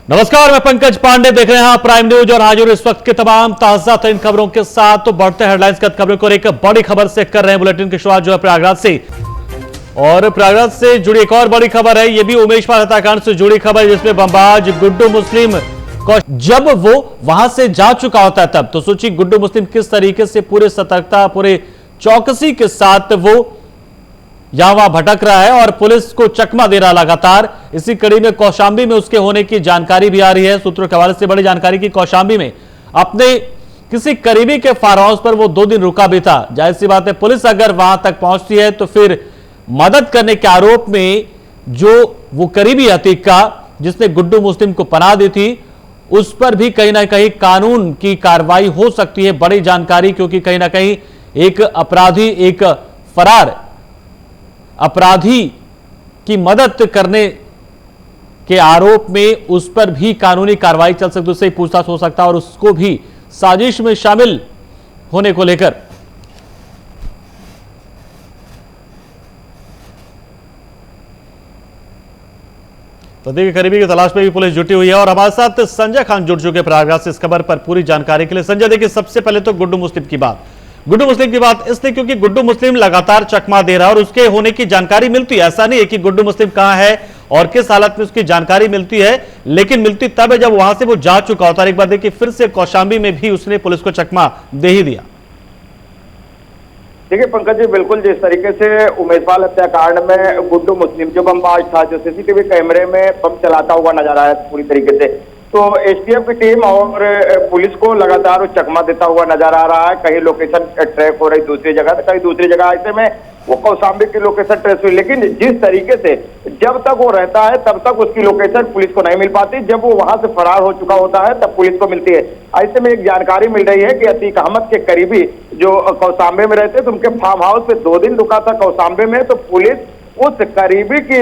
नमस्कार, मैं पंकज पांडे, देख रहे हैं प्राइम न्यूज और हाजिर इस वक्त के तमाम ताजा तरीन खबरों के साथ। तो बढ़ते हेडलाइंस के खबरों को एक बड़ी खबर से कर रहे हैं बुलेटिन की शुरुआत जो है प्रयागराज से, और प्रयागराज से जुड़ी एक और बड़ी खबर है। यह भी उमेश पाल हत्याकांड से जुड़ी खबर, जिसमें बमबाज गुड्डू मुस्लिम को जब वो वहां से जा चुका होता है तब तो सोचिए गुड्डू मुस्लिम किस तरीके से पूरे सतर्कता, पूरे चौकसी के साथ वो यहां वहां भटक रहा है और पुलिस को चकमा दे रहा लगातार। इसी कड़ी में कौशांबी में उसके होने की जानकारी भी आ रही है। सूत्रों के हवाले से बड़ी जानकारी की कौशांबी में अपने किसी करीबी के फार्म हाउस पर वो 2 दिन रुका भी था। जाहिर सी बात है, पुलिस अगर वहां तक पहुंचती है तो फिर मदद करने के आरोप में जो वो करीबी अतीक का जिसने गुड्डू मुस्लिम को पनाह दी थी, उस पर भी कहीं ना कहीं कानून की कार्रवाई हो सकती है। बड़ी जानकारी, क्योंकि कहीं ना कहीं एक अपराधी, एक फरार अपराधी की मदद करने के आरोप में उस पर भी कानूनी कार्रवाई चल सकती है, उससे पूछताछ हो सकता है और उसको भी साजिश में शामिल होने को लेकर पति के करीबी की तलाश में भी पुलिस जुटी हुई है। और हमारे साथ संजय खान जुड़ चुके प्रयागराज से इस खबर पर पूरी जानकारी के लिए। संजय, देखिए, सबसे पहले तो गुड्डू मुस्लिम की बात इसलिए क्योंकि गुड्डू मुस्लिम लगातार चकमा दे रहा है और उसके होने की जानकारी मिलती है। ऐसा नहीं है कि गुड्डू मुस्लिम कहां है और किस हालत में उसकी जानकारी मिलती है, लेकिन मिलती तब है जब वहां से वो जा चुका होता है। एक बार देखिए, फिर से कौशांबी में भी उसने पुलिस को चकमा दे ही दिया। देखिए पंकज जी, बिल्कुल जिस तरीके से उमेश पाल हत्याकांड में गुड्डू मुस्लिम जो बमबाज था, जो सीसीटीवी कैमरे में बम चलाता हुआ नजर आया पूरी तरीके से, तो एसटीएफ की टीम और पुलिस को लगातार चकमा देता हुआ नजर आ रहा है। कहीं लोकेशन ट्रैक हो रही दूसरी जगह, तो कहीं दूसरी जगह। ऐसे में वो कौशांबी की लोकेशन ट्रेस हुई, लेकिन जिस तरीके से जब तक वो रहता है तब तक उसकी लोकेशन पुलिस को नहीं मिल पाती। जब वो वहां से फरार हो चुका होता है तब पुलिस को मिलती है। ऐसे में एक जानकारी मिल रही है कि अतीक अहमद के करीबी जो कौशांबी में रहते थे, उनके फार्म हाउस पे 2 दिन रुका था कौशांबी में। तो पुलिस उस करीबी की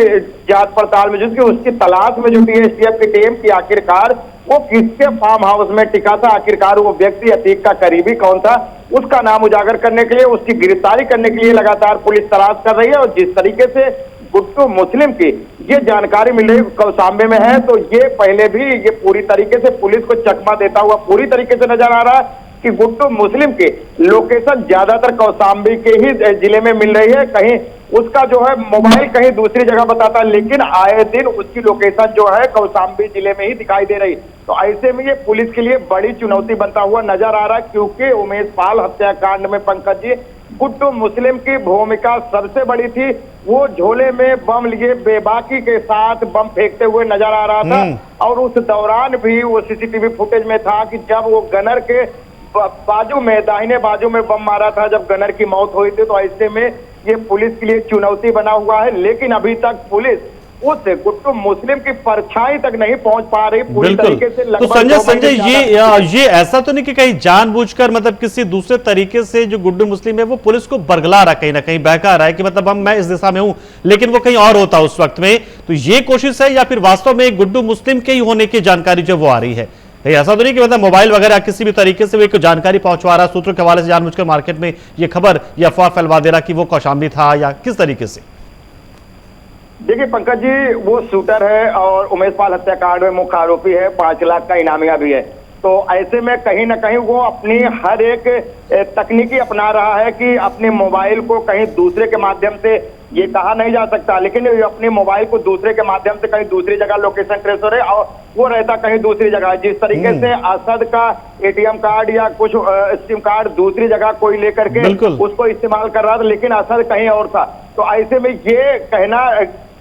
जांच पड़ताल में जुटी, उसकी तलाश में जुटी है एसटीएफ की टीम की आखिरकार वो किसके फार्म हाउस में टिका था, आखिरकार वो व्यक्ति अतीक का करीबी कौन था, उसका नाम उजागर करने के लिए, उसकी गिरफ्तारी करने के लिए लगातार पुलिस तलाश कर रही है। और जिस तरीके से गुड्डू मुस्लिम की ये जानकारी मिल रही कौशांबी में है, तो ये पहले भी ये पूरी तरीके से पुलिस को चकमा देता हुआ पूरी तरीके से नजर आ रहा है कि गुड्डू मुस्लिम की लोकेशन ज्यादातर कौशांबी के ही जिले में मिल रही है। कहीं उसका जो है मोबाइल कहीं दूसरी जगह बताता है, लेकिन आए दिन उसकी लोकेशन जो है कौशांबी जिले में ही दिखाई दे रही। तो ऐसे में ये पुलिस के लिए बड़ी चुनौती बनता हुआ नजर आ रहा है, क्योंकि उमेश पाल हत्याकांड में पंकज जी गुड्डू मुस्लिम की भूमिका सबसे बड़ी थी। वो झोले में बम लिए बेबाकी के साथ बम फेंकते हुए नजर आ रहा था, और उस दौरान भी वो सीसीटीवी फुटेज में था कि जब वो गनर के बाजू में, दाहिने बाजू में बम मारा था, जब गनर की मौत हुई थी। तो ऐसे में ये पुलिस के लिए चुनौती बना हुआ है, लेकिन अभी तक पुलिस उस गुड्डू मुस्लिम की परछाई तक नहीं पहुंच पा रही पूरी तरीके से। तो संजय ये ऐसा तो नहीं कि कहीं जानबूझकर, मतलब किसी दूसरे तरीके से जो गुड्डू मुस्लिम है वो पुलिस को बरगला रहा, कहीं ना कहीं बहका रहा है कि मतलब मैं इस दिशा में हूं, लेकिन वो कहीं और होता उस वक्त में। तो ये कोशिश है या फिर वास्तव में गुड्डू मुस्लिम के ही होने की जानकारी जो वो आ रही है? ऐसा तो नहीं कि मतलब मोबाइल वगैरह किसी भी तरीके से वो एक जानकारी पहुंचवा रहा, सूत्रों के हवाले से जानबूझकर मार्केट में ये खबर या अफवाह फैलवा दे रहा कि वो कौशांबी था, या किस तरीके से? देखिए पंकज जी, वो शूटर है और उमेश पाल हत्याकांड में मुख्य आरोपी है, 5 लाख का इनामिया भी है। तो ऐसे में कहीं ना कहीं वो अपनी हर एक तकनीकी अपना रहा है कि अपने मोबाइल को कहीं दूसरे के माध्यम से, ये कहा नहीं जा सकता, लेकिन अपने मोबाइल को दूसरे के माध्यम से कहीं दूसरी जगह लोकेशन ट्रेस हो रहे और वो रहता कहीं दूसरी जगह। जिस तरीके से असद का एटीएम कार्ड या कुछ सिम कार्ड दूसरी जगह कोई लेकर के उसको इस्तेमाल कर रहा था, लेकिन असद कहीं और था। तो ऐसे में ये कहना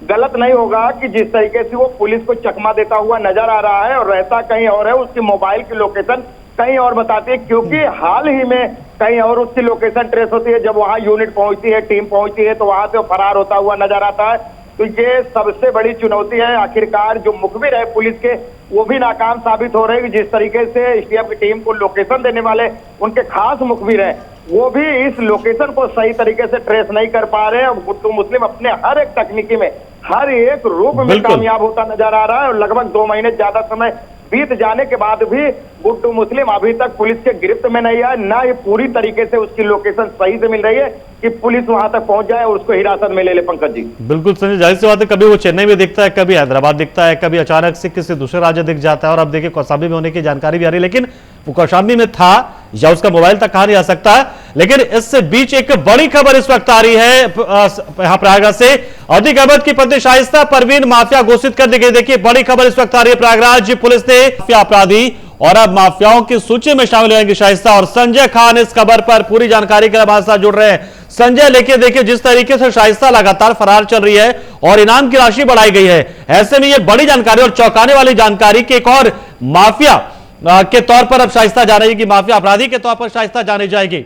गलत नहीं होगा कि जिस तरीके से वो पुलिस को चकमा देता हुआ नजर आ रहा है और रहता कहीं और है, उसकी मोबाइल की लोकेशन कहीं और बताती है, क्योंकि हाल ही में कहीं और उसकी लोकेशन ट्रेस होती है। जब वहां यूनिट पहुंचती है, टीम पहुंचती है, तो वहां से वो फरार होता हुआ नजर आता है। तो ये सबसे बड़ी चुनौती है। आखिरकार जो मुखबिर है पुलिस के, वो भी नाकाम साबित हो रहे हैं। जिस तरीके से एसटीएफ की टीम को लोकेशन देने वाले उनके खास मुखबिर हैं, वो भी इस लोकेशन को सही तरीके से ट्रेस नहीं कर पा रहे हैं। गुड्डू मुस्लिम अपने हर एक तकनीकी में, हर एक रूप में कामयाब होता नजर आ रहा है, और लगभग 2 महीने ज्यादा समय बीत जाने के बाद भी गुड्डू मुस्लिम अभी तक पुलिस के गिरफ्त में नहीं आया, ना ये पूरी तरीके से उसकी लोकेशन सही से मिल रही है। कि पुलिस वहां तक पहुंच जाए और उसको हिरासत में ले ले। पंकज जी, बिल्कुल संजय, जाहिर सी बात है, कभी वो चेन्नई में दिखता है, कभी हैदराबाद दिखता है, कभी अचानक से किसी दूसरे राज्य दिख जाता है, और अब देखिए कौशाम्बी में होने की जानकारी भी आ रही है। लेकिन वो कौशाम्बी में था या उसका मोबाइल तक कहां नहीं आ सकता है। लेकिन इस बीच एक बड़ी खबर इस वक्त आ रही है यहां प्रयागराज से। अतीक अहमद की पत्नी शाइस्ता परवीन माफिया घोषित कर दी गई। देखिए बड़ी खबर इस वक्त आ रही है, प्रयागराज पुलिस ने माफिया अपराधी और अब माफियाओं की सूची में शामिल होंगे शाइस्ता। और संजय खान इस खबर पर पूरी जानकारी के लिए हमारे साथ जुड़ रहे हैं। संजय, लेके देखिए जिस तरीके से शाइस्ता लगातार फरार चल रही है और इनाम की राशि बढ़ाई गई है, ऐसे में ये बड़ी जानकारी और चौंकाने वाली जानकारी कि एक और माफिया के तौर पर अब शाइस्ता जा रही है, कि माफिया अपराधी के तौर पर शाइस्ता जानी जाएगी।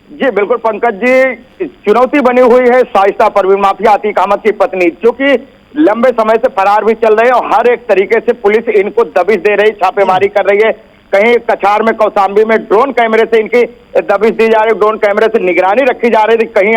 जी बिल्कुल पंकज जी, चुनौती बनी हुई है शाइस्ता परवीन माफिया अतीक अहमद की पत्नी, जो कि लंबे समय से फरार भी चल रहे हैं और हर एक तरीके से पुलिस इनको दबिश दे रही, छापेमारी कर रही है। कहीं कछार में, कौशाम्बी में ड्रोन कैमरे से इनकी दबिश दी जा रही, ड्रोन कैमरे से निगरानी रखी जा रही थी, कहीं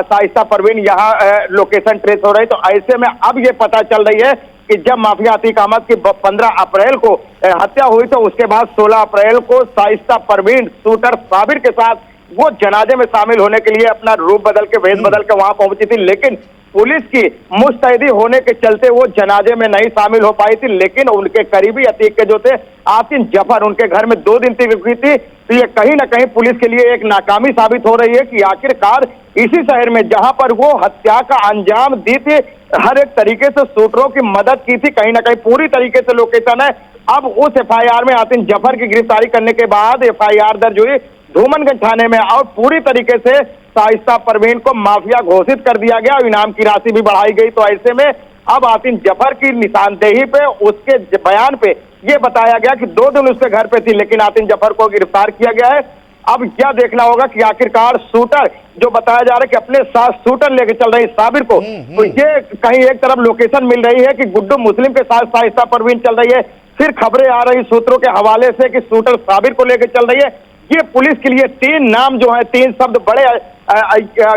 शाइस्ता परवीन यहाँ लोकेशन ट्रेस हो रही। तो ऐसे में अब ये पता चल रही है कि जब माफिया अतीक अहमद की 15 अप्रैल को हत्या हुई, तो उसके बाद 16 अप्रैल को शाइस्ता परवीन शूटर साबिर के साथ वो जनाजे में शामिल होने के लिए अपना रूप बदल के, वेश बदल के वहां पहुंची थी। लेकिन पुलिस की मुस्तैदी होने के चलते वो जनाजे में नहीं शामिल हो पाई थी। लेकिन उनके करीबी अतीक के जो थे आतिन जफर, उनके घर में 2 दिन तक रुकी थी। तो ये कहीं ना कहीं पुलिस के लिए एक नाकामी साबित हो रही है कि आखिरकार इसी शहर में जहां पर वो हत्या का अंजाम दी थी, हर एक तरीके से शूटरों की मदद की थी, कहीं ना कहीं पूरी तरीके से लोकेशन है। अब उस FIR में आतिन जफर की गिरफ्तारी करने के बाद FIR दर्ज हुई धूमनगंज थाने में और पूरी तरीके से शाइस्ता परवीन को माफिया घोषित कर दिया गया और इनाम की राशि भी बढ़ाई गई। तो ऐसे में अब आतिन जफर की निशानदेही पे, उसके बयान पे ये बताया गया कि 2 दिन उसके घर पे थी, लेकिन आतिन जफर को गिरफ्तार किया गया है। अब क्या देखना होगा कि आखिरकार शूटर जो बताया जा रहा है कि अपने साथ शूटर लेके चल रही साबिर को, तो ये कहीं एक तरफ लोकेशन मिल रही है कि गुड्डू मुस्लिम के साथ शाइस्ता परवीन चल रही है, फिर खबरें आ रही सूत्रों के हवाले से कि शूटर साबिर को लेकर चल रही है। ये पुलिस के लिए 3 नाम जो है, 3 शब्द बड़े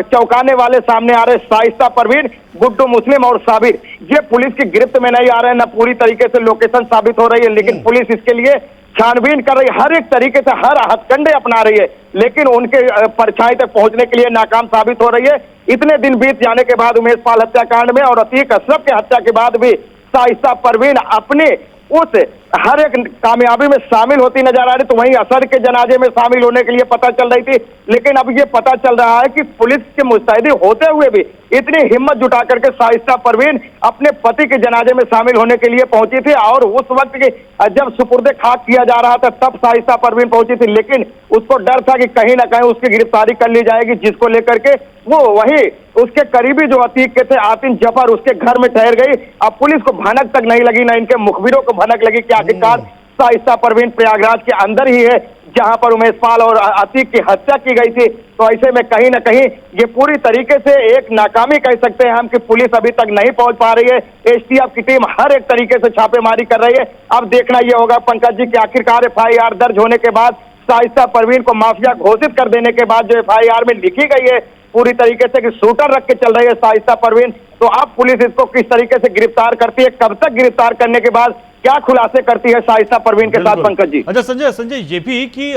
चौंकाने वाले सामने आ रहे, शाइस्ता परवीन, गुड्डू मुस्लिम और साबिर। ये पुलिस की गिरफ्त में नहीं आ रहे हैं, न पूरी तरीके से लोकेशन साबित हो रही है, लेकिन पुलिस इसके लिए छानबीन कर रही है, हर एक तरीके से हर हथकंडे अपना रही है, लेकिन उनके परछाई तक पहुंचने के लिए नाकाम साबित हो रही है। इतने दिन बीत जाने के बाद उमेश पाल हत्याकांड में और अतीक अशरफ के हत्या के बाद भी शाइस्ता परवीन अपने उस हर एक कामयाबी में शामिल होती नजर आ रही। तो वहीं असद के जनाजे में शामिल होने के लिए पता चल रही थी, लेकिन अब ये पता चल रहा है कि पुलिस के मुस्तैदी होते हुए भी इतनी हिम्मत जुटा करके शाइस्ता परवीन अपने पति के जनाजे में शामिल होने के लिए पहुंची थी। और उस वक्त की जब सुपुर्दे खाक किया जा रहा था तब शाइस्ता परवीन पहुंची थी, लेकिन उसको डर था कि कहीं ना कहीं उसकी गिरफ्तारी कर ली जाएगी, जिसको लेकर के वो वही उसके करीबी जो अतीक के थे आतिन जफर, उसके घर में ठहर गई। अब पुलिस को भनक तक नहीं लगी, ना इनके मुखबिरों को भनक लगी कि आखिरकार शाइस्ता परवीन प्रयागराज के अंदर ही है जहां पर उमेश पाल और अतीक की हत्या की गई थी। तो ऐसे में कहीं ना कहीं ये पूरी तरीके से एक नाकामी कह सकते हैं हम कि पुलिस अभी तक नहीं पहुंच पा रही है। STF की टीम हर एक तरीके से छापेमारी कर रही है। अब देखना यह होगा पंकज जी कि आखिरकार FIR दर्ज होने के बाद, शाइस्ता परवीन को माफिया घोषित कर देने के बाद जो FIR में लिखी गई है पूरी तरीके से कि शूटर रख के चल रही है शाइस्ता परवीन, तो अब पुलिस इसको किस तरीके से गिरफ्तार करती है, कब तक गिरफ्तार करने के बाद क्या खुलासे करती है शाइस्ता परवीन के साथ। पंकज जी, अच्छा संजय, ये भी कि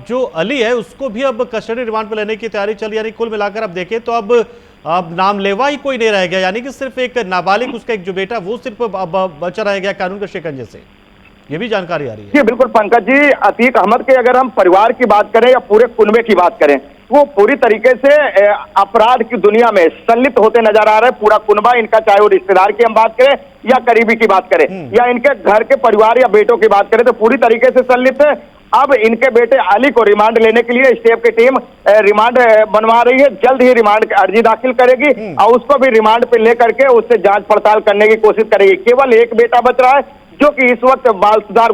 जो अली है उसको भी अब कस्टडी रिमांड पर लेने की तैयारी चल, यानी कुल मिलाकर अब देखें तो अब नाम लेवा ही कोई नहीं रह गया, यानी कि सिर्फ एक नाबालिग उसका एक जो बेटा वो सिर्फ अब बचा रह गया कानून के शिकंजे से, ये भी जानकारी आ रही है। जी बिल्कुल पंकज जी, अतीक अहमद के अगर हम परिवार की बात करें या पूरे कुनबे की बात करें, वो पूरी तरीके से अपराध की दुनिया में संलिप्त होते नजर आ रहे हैं। पूरा कुनबा इनका, चाहे वो रिश्तेदार की हम बात करें या करीबी की बात करें या इनके घर के परिवार या बेटों की बात करें, तो पूरी तरीके से संलिप्त है। अब इनके बेटे अली को रिमांड लेने के लिए STF की टीम रिमांड बनवा रही है, जल्द ही रिमांड की अर्जी दाखिल करेगी और उसको भी रिमांड पे लेकर के उससे जांच पड़ताल करने की कोशिश करेगी। केवल एक बेटा बच रहा है जो कि इस वक्त बाल सुधार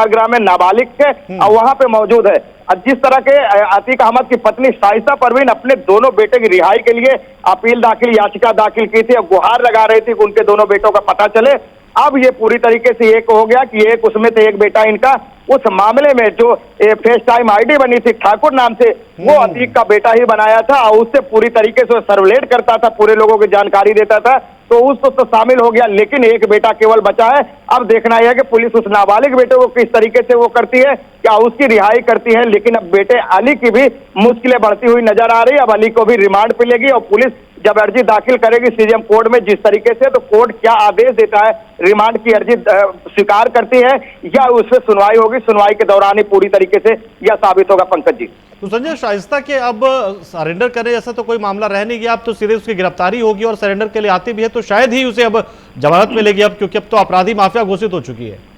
गृह में नाबालिग थे और वहां पे मौजूद है। जिस तरह के अतीक अहमद की पत्नी शाइस्ता परवीन अपने दोनों बेटे की रिहाई के लिए अपील दाखिल, याचिका दाखिल की थी और गुहार लगा रही थी कि उनके दोनों बेटों का पता चले। अब ये पूरी तरीके से एक हो गया कि एक उसमें से एक बेटा इनका उस मामले में जो फेस टाइम ID बनी थी ठाकुर नाम से, वो अतीक का बेटा ही बनाया था और उससे पूरी तरीके से सर्वलेट करता था, पूरे लोगों की जानकारी देता था। तो उस तो शामिल हो गया, लेकिन एक बेटा केवल बचा है। अब देखना यह है कि पुलिस उस नाबालिग बेटे को किस तरीके से वो करती है, क्या उसकी रिहाई करती है। लेकिन अब बेटे अली की भी मुश्किलें बढ़ती हुई नजर आ रही है। अब अली को भी रिमांड पे लेगी और पुलिस जब अर्जी दाखिल करेगी सीजेएम कोर्ट में जिस तरीके से, तो कोर्ट क्या आदेश देता है, रिमांड की अर्जी स्वीकार करती है या उस पर सुनवाई होगी, सुनवाई के दौरान ही पूरी तरीके से यह साबित होगा। पंकज जी, तो संजय, शाइस्ता के अब सरेंडर करे जैसा तो कोई मामला रह नहीं गया, अब तो सीधे उसकी गिरफ्तारी होगी और सरेंडर के लिए आती भी है तो शायद ही उसे अब जमानत मिलेगी अब, क्योंकि अब तो अपराधी माफिया घोषित हो चुकी है।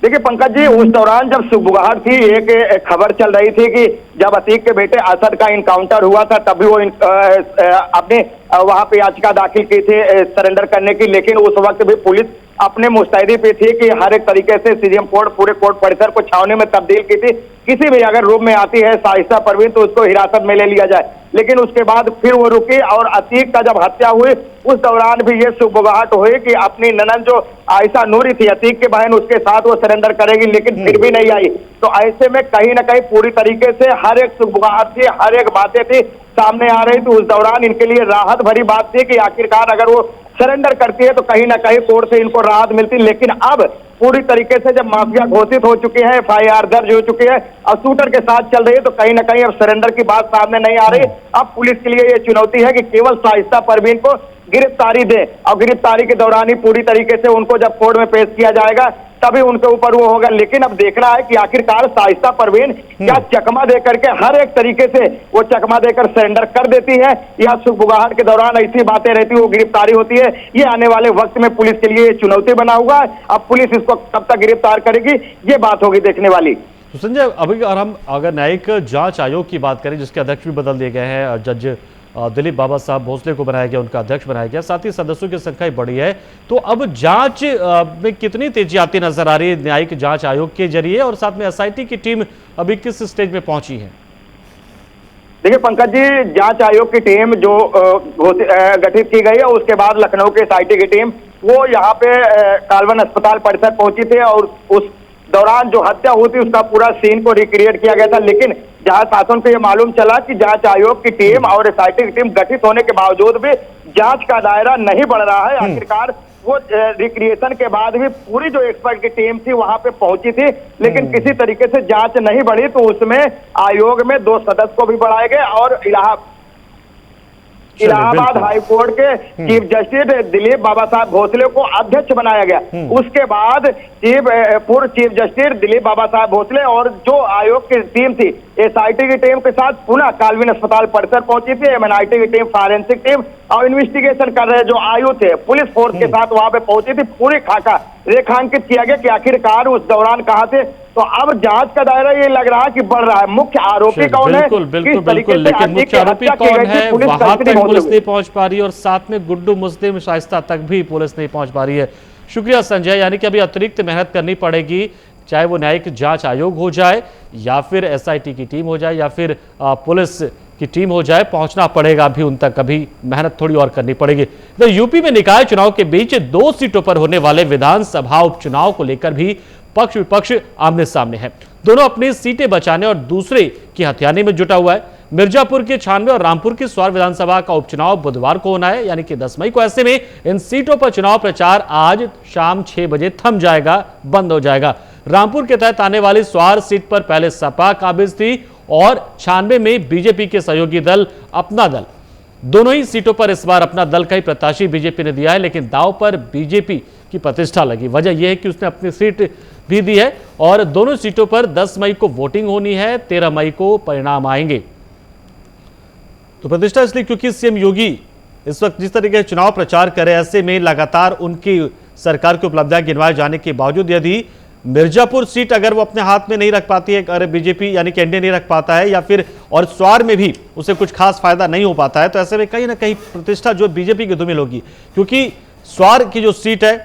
देखिए पंकज जी, उस दौरान जब सुबुगाहट थी, एक खबर चल रही थी कि जब अतीक के बेटे असद का इनकाउंटर हुआ था तभी वो अपने वहां पे याचिका दाखिल की थी सरेंडर करने की। लेकिन उस वक्त भी पुलिस अपने मुस्तैदी पे थी कि हर एक तरीके से सीजेएम कोर्ट पूरे कोर्ट परिसर को छावनी में तब्दील की थी। किसी भी अगर रूम में आती है शाइस्ता परवीन तो उसको हिरासत में ले लिया जाए। लेकिन उसके बाद फिर वो रुकी और अतीक का जब हत्या हुई उस दौरान भी ये सुबुगाहट हुई कि अपनी ननद जो आयशा नूरी थी अतीक के बहन, उसके साथ वो सरेंडर करेगी, लेकिन फिर भी नहीं आई। तो ऐसे में कहीं ना कहीं पूरी तरीके से हर एक सुबुगाहट थी, हर एक बातें थी सामने आ रही। तो उस दौरान इनके लिए राहत भरी बात थी कि आखिरकार अगर वो सरेंडर करती है तो कहीं ना कहीं कोर्ट से इनको राहत मिलती। लेकिन अब पूरी तरीके से जब माफिया घोषित हो चुकी है, FIR दर्ज हो चुकी है और शूटर के साथ चल रही है, तो कहीं ना कहीं अब सरेंडर की बात सामने नहीं आ रही। अब पुलिस के लिए ये चुनौती है कि केवल शाइस्ता परवीन को गिरफ्तारी दे और गिरफ्तारी के दौरान ही पूरी तरीके से उनको जब कोर्ट में पेश किया जाएगा तभी उनके ऊपर वो होगा। लेकिन अब देखना है कि आखिरकार शाइस्ता परवीन क्या चकमा दे करके हर एक तरीके से वो चकमा देकर सरेंडर कर देती है या सुबुगाहट के दौरान ऐसी बातें रहती है वो गिरफ्तारी होती है। ये आने वाले वक्त में पुलिस के लिए चुनौती बना हुआ है। अब पुलिस इसको कब तक गिरफ्तार करेगी ये बात होगी देखने वाली। तो संजय, अभी अगर न्यायिक जांच आयोग की बात करें जिसके अध्यक्ष भी बदल दिए गए हैं, जज दिलीप बाबा साहब भोसले को बनाया गया, उनका अध्यक्ष बनाया गया, साथ ही सदस्यों की संख्या बढ़ी है, तो अब जांच में कितनी तेजी आती नजर आ रही है न्यायिक जांच आयोग के जरिए, और साथ में SIT की टीम अभी किस स्टेज में पहुंची है? देखिए पंकज जी, जांच आयोग की टीम जो गठित की गई है उसके बाद लखनऊ के SIT की टीम वो यहाँ पे कालवन अस्पताल परिसर पहुंची थी और उस दौरान जो हत्या हुई थी उसका पूरा सीन को रिक्रिएट किया गया था। लेकिन जहां शासन को यह मालूम चला कि जांच आयोग की टीम और SIT की टीम गठित होने के बावजूद भी जांच का दायरा नहीं बढ़ रहा है। आखिरकार वो रिक्रिएशन के बाद भी पूरी जो एक्सपर्ट की टीम थी वहां पे पहुंची थी, लेकिन किसी तरीके से जांच नहीं बढ़ी। तो उसमें आयोग में 2 सदस्य को भी बढ़ाए गए और इलाहाबाद हाई कोर्ट के चीफ जस्टिस दिलीप बाबा साहब भोसले को अध्यक्ष बनाया गया। उसके बाद पूर्व चीफ जस्टिस दिलीप बाबा साहब भोसले और जो आयोग की टीम थी SIT की टीम के साथ पुनः कालविन अस्पताल परिसर पहुंची थी। MNIT की टीम, फॉरेंसिक टीम और इन्वेस्टिगेशन कर रहे जो आयु थे पुलिस फोर्स के साथ वहां पे पहुंची थी। पूरी खाका रेखांकित किया गया कि आखिरकार उस दौरान कहां थे। तो अब जांच का दायरा ये लग रहा है कि बढ़ रहा है। मुख्य आरोपी कौन है? बिल्कुल, लेकिन मुख्य आरोपी कौन है वहां तक पुलिस नहीं पहुंच पा रही है, और साथ में गुड्डू मुस्लिम शाइस्ता तक भी पुलिस नहीं पहुंच पा रही है। शुक्रिया संजय, यानी कि अभी अतिरिक्त मेहनत करनी पड़ेगी, चाहे वो न्यायिक जांच आयोग हो जाए या फिर SIT की टीम हो जाए या फिर पुलिस की टीम हो जाए, पहुंचना पड़ेगा अभी उन तक, अभी मेहनत थोड़ी और करनी पड़ेगी। तो यूपी में निकाय चुनाव के बीच 2 सीटों पर होने वाले विधानसभा उपचुनाव को लेकर भी पक्ष विपक्ष आमने सामने है। दोनों अपनी सीटें बचाने और दूसरे की हथियाने में जुटा हुआ है। मिर्जापुर के 96 और रामपुर की स्वार विधानसभा का उपचुनाव बुधवार को होना है, यानी कि 10 मई को। ऐसे में इन सीटों पर चुनाव प्रचार आज शाम 6 बजे थम जाएगा, बंद हो जाएगा। रामपुर के तहत आने वाली स्वार सीट पर पहले सपा काबिज थी और 96 में बीजेपी के सहयोगी दल अपना दल। दोनों ही सीटों पर इस बार अपना दल का ही प्रत्याशी बीजेपी ने दिया है, लेकिन दांव पर बीजेपी की प्रतिष्ठा लगी। वजह यह है कि उसने अपनी सीट भी दी है और दोनों सीटों पर 10 मई को वोटिंग होनी है, 13 मई को परिणाम आएंगे। तो प्रतिष्ठा इसलिए क्योंकि CM योगी इस वक्त जिस तरीके से चुनाव प्रचार करे, ऐसे में लगातार उनकी सरकार की उपलब्धियां गिनवाए जाने के बावजूद यदि मिर्जापुर सीट अगर वो अपने हाथ में नहीं रख पाती है, अगर बीजेपी यानी कि एनडीए नहीं रख पाता है, या फिर और स्वार में भी उसे कुछ खास फायदा नहीं हो पाता है, तो ऐसे में कहीं ना कहीं प्रतिष्ठा जो बीजेपी की धूमिल होगी। क्योंकि स्वार की जो सीट है,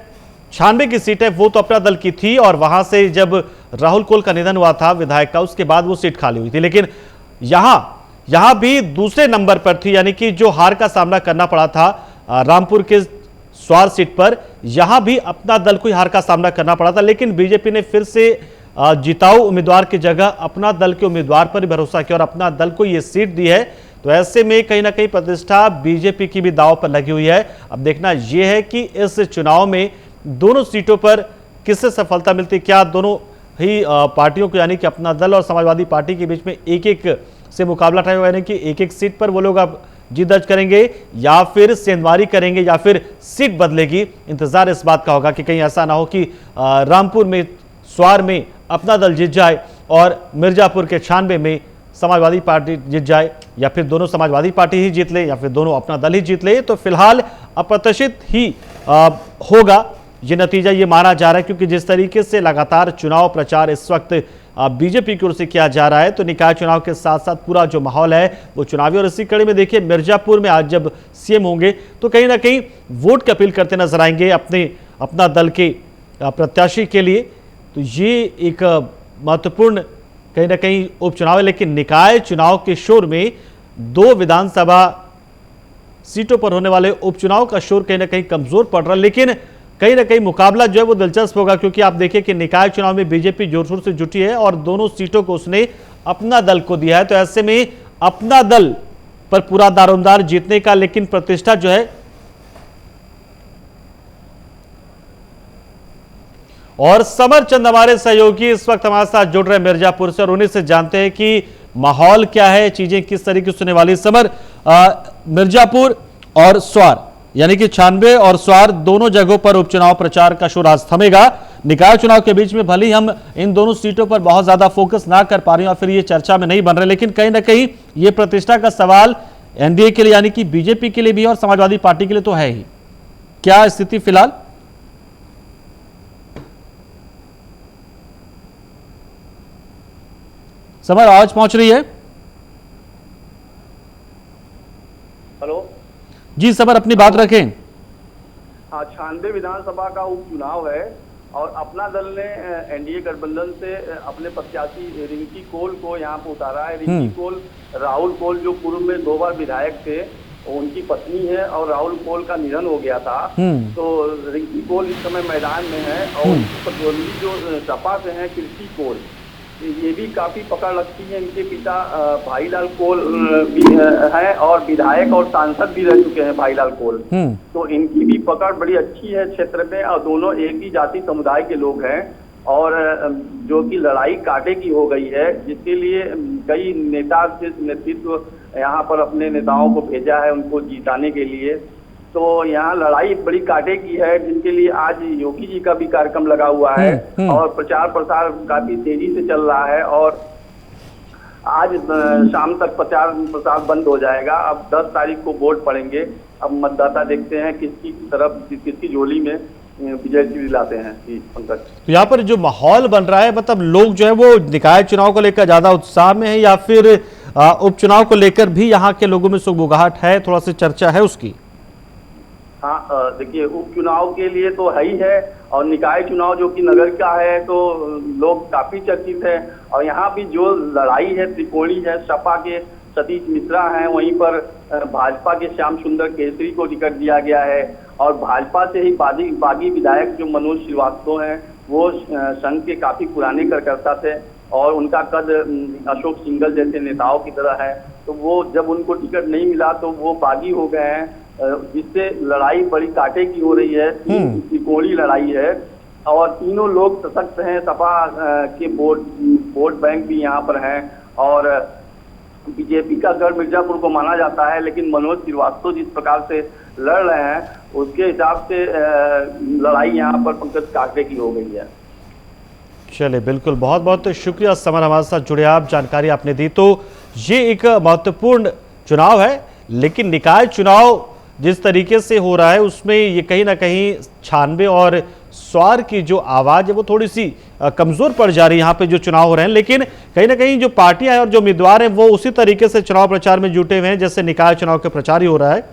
96 की सीट है, वो तो अपना दल की थी और वहां से जब राहुल कोल का निधन हुआ था विधायक का, उसके बाद वो सीट खाली हुई थी। लेकिन यहां भी दूसरे नंबर पर थी, यानी कि जो हार का सामना करना पड़ा था रामपुर के स्वार सीट पर, यहां भी अपना दल को हार का सामना करना पड़ा था। लेकिन बीजेपी ने फिर से जिताऊ उम्मीदवार की जगह अपना दल के उम्मीदवार पर भरोसा किया और अपना दल को यह सीट दी है तो ऐसे में कहीं ना कहीं प्रतिष्ठा बीजेपी की भी दांव पर लगी हुई है। अब देखना यह है कि इस चुनाव में दोनों सीटों पर किससे सफलता मिलती, क्या दोनों ही पार्टियों को यानी कि अपना दल और समाजवादी पार्टी के बीच में एक एक से मुकाबला तय होगा, यानी कि एक एक सीट पर वो लोग अब जीत दर्ज करेंगे या फिर सेंधमारी करेंगे या फिर सीट बदलेगी। इंतजार इस बात का होगा कि कहीं ऐसा ना हो कि रामपुर में, स्वार में अपना दल जीत जाए और मिर्जापुर के 96 में समाजवादी पार्टी जीत जाए, या फिर दोनों समाजवादी पार्टी ही जीत ले या फिर दोनों अपना दल ही जीत ले। तो फिलहाल अप्रत्याशित ही होगा ये नतीजा, ये माना जा रहा है, क्योंकि जिस तरीके से लगातार चुनाव प्रचार इस वक्त बीजेपी की ओर से किया जा रहा है, तो निकाय चुनाव के साथ साथ पूरा जो माहौल है वो चुनावी। और इसी कड़ी में देखिए मिर्जापुर में आज जब सीएम होंगे तो कहीं ना कहीं वोट की अपील करते नजर आएंगे अपना दल के प्रत्याशी के लिए। तो ये एक महत्वपूर्ण कहीं ना कहीं उपचुनाव है, लेकिन निकाय चुनाव के शोर में 2 विधानसभा सीटों पर होने वाले उपचुनाव का शोर कहीं ना कहीं कमजोर पड़ रहा है। लेकिन कहीं ना कहीं मुकाबला जो है वो दिलचस्प होगा, क्योंकि आप देखिए कि निकाय चुनाव में बीजेपी जोर शोर से जुटी है और दोनों सीटों को उसने अपना दल को दिया है। तो ऐसे में अपना दल पर पूरा दारोमदार जीतने का, लेकिन प्रतिष्ठा जो है और समर चंद हमारे सहयोगी इस वक्त हमारे साथ जुड़ रहे मिर्जापुर से और उन्हीं से जानते हैं कि माहौल क्या है, चीजें किस तरीके से होने वाली। समर, मिर्जापुर और स्वार यानी कि 96 और स्वार दोनों जगहों पर उपचुनाव प्रचार का शोर आज थमेगा। निकाय चुनाव के बीच में भले ही हम इन दोनों सीटों पर बहुत ज्यादा फोकस ना कर पा रहे हैं और फिर ये चर्चा में नहीं बन रहे, लेकिन कहीं ना कहीं ये प्रतिष्ठा का सवाल एनडीए के लिए यानी कि बीजेपी के लिए भी और समाजवादी पार्टी के लिए तो है ही। क्या स्थिति फिलहाल? समर, आवाज पहुंच रही है? हेलो जी समर, अपनी बात रखें। हाँ, 96 विधानसभा का उपचुनाव है और अपना दल ने एनडीए गठबंधन से अपने प्रत्याशी रिंकी कोल को यहाँ पे उतारा है। रिंकी कोल राहुल कोल जो पूर्व में 2 बार विधायक थे, उनकी पत्नी है और राहुल कोल का निधन हो गया था। तो रिंकी कोल इस समय मैदान में है और प्रतिद्वंदी जो सपा से हैं कृषि कोल, ये भी काफी पकड़ लगती है। इनके पिता भाईलाल कोल भी हैं और विधायक और सांसद भी रह चुके हैं भाईलाल कोल। तो इनकी भी पकड़ बड़ी अच्छी है क्षेत्र में और दोनों एक ही जाति समुदाय के लोग हैं और जो कि लड़ाई कांटे की हो गई है, जिसके लिए कई नेता नेतृत्व यहाँ पर अपने नेताओं को भेजा है उनको जिताने के लिए। तो यहाँ लड़ाई बड़ी कांटे की है, जिनके लिए आज योगी जी का भी कार्यक्रम लगा हुआ है और प्रचार प्रसार काफी तेजी से चल रहा है और आज शाम तक प्रचार प्रसार बंद हो जाएगा। अब 10 तारीख को वोट पड़ेंगे। अब मतदाता देखते हैं किसकी तरफ, किसकी झोली में विजय जी लाते हैं। पंकज, तो यहाँ पर जो माहौल बन रहा है, मतलब लोग जो है वो निकाय चुनाव को लेकर ज्यादा उत्साह में है या फिर उपचुनाव को लेकर भी यहाँ के लोगों में सुगबुगाहट है, थोड़ा सी चर्चा है उसकी? हाँ, देखिए उपचुनाव के लिए तो है ही है और निकाय चुनाव जो कि नगर का है तो लोग काफी चर्चित है। और यहाँ भी जो लड़ाई है त्रिकोणी है, सपा के सतीश मिश्रा हैं, वहीं पर भाजपा के श्याम सुंदर केसरी को टिकट दिया गया है और भाजपा से ही बागी विधायक जो मनोज श्रीवास्तव हैं वो संघ के काफी पुराने कार्यकर्ता थे और उनका कद अशोक सिंघल जैसे नेताओं की तरह है। तो वो जब उनको टिकट नहीं मिला तो वो बागी हो गए हैं, जिससे लड़ाई बड़ी कांटे की हो रही है। त्रिकोणी लड़ाई है और तीनों लोग सशक्त हैं। सपा के वोट बैंक भी यहाँ पर हैं और बीजेपी का गढ़ मिर्जापुर को माना जाता है, लेकिन मनोज श्रीवास्तव जिस प्रकार से लड़ रहे हैं उसके हिसाब से लड़ाई यहाँ पर पंकज कांटे की हो गई है। चलिए, बिल्कुल, बहुत बहुत शुक्रिया समर, हमारे साथ जुड़े आप, जानकारी आपने दी। तो ये एक महत्वपूर्ण चुनाव है, लेकिन निकाय चुनाव जिस तरीके से हो रहा है उसमें ये कहीं ना कहीं 96 और स्वार की जो आवाज है वो थोड़ी सी कमजोर पड़ जा रही है यहाँ पे जो चुनाव हो रहे हैं। लेकिन कहीं ना कहीं जो पार्टियां हैं और जो उम्मीदवार हैं वो उसी तरीके से चुनाव प्रचार में जुटे हुए हैं जैसे निकाय चुनाव के प्रचार ही हो रहा है।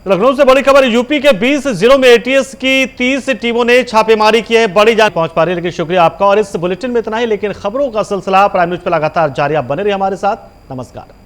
लखनऊ से बड़ी खबर, यूपी के 20 जिलों में एटीएस की 30 टीमों ने छापेमारी की है। बड़ी जान पहुंच पा रही है, लेकिन शुक्रिया आपका। और इस बुलेटिन में इतना ही, लेकिन खबरों का सिलसिला प्राइम न्यूज पर लगातार जारी। आप बने रहिए हमारे साथ। नमस्कार।